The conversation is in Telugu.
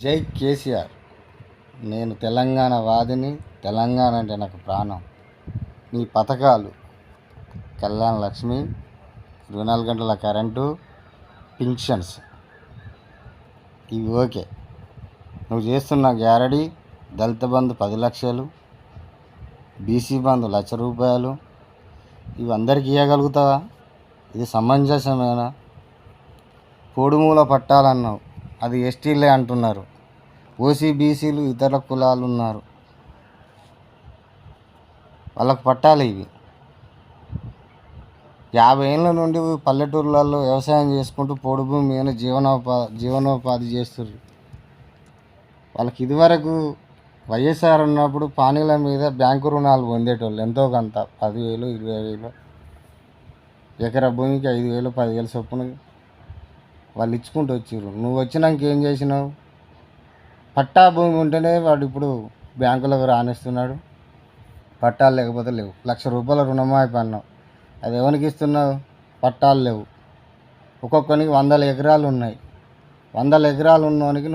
జై కేసీఆర్. నేను తెలంగాణ వాదిని. తెలంగాణ అంటే నాకు ప్రాణం. మీ పథకాలు కళ్యాణ లక్ష్మి, 24 గంటల కరెంటు, పింఛన్స్ ఇవి ఓకే. నువ్వు చేస్తున్న గ్యారడీ దళిత బంధు 10 లక్షలు, బీసీ బంధు ₹1,00,000 ఇవి అందరికీ ఇవ్వగలుగుతావా? ఇది సమంజసమేనా? పొడుమూల పట్టాలన్నావు, అది ఎస్టీలే అంటున్నారు. ఓసీ బీసీలు ఇతర కులాలు ఉన్నారు, వాళ్ళకు పట్టాలి ఇవి. 50 ఏళ్ళ నుండి పల్లెటూర్లలో వ్యవసాయం చేసుకుంటూ పొడి భూమి మీద జీవనోపాధి చేస్తుర్రు. వాళ్ళకి ఇదివరకు వైఎస్ఆర్ ఉన్నప్పుడు పానీల మీద బ్యాంకు రుణాలు పొందేటోళ్ళు, ఎంతో కొంత 10,000 20,000, ఎకరా భూమికి 5,000 10,000 చొప్పున వాళ్ళు ఇచ్చుకుంటూ వచ్చారు. నువ్వు వచ్చినాక ఏం చేసినావు? పట్టా భూమి ఉంటేనే వాడు ఇప్పుడు బ్యాంకులకు రానిస్తున్నాడు, పట్టాలు లేకపోతే లేవు. ₹1,00,000 రుణమాఫీ అన్నావు, అది ఎవరికి ఇస్తున్నావు? పట్టాలు లేవు. ఒక్కొక్కరికి 100 ఎకరాలు ఉన్నాయి. 100 ఎకరాలు ఉన్నవానికి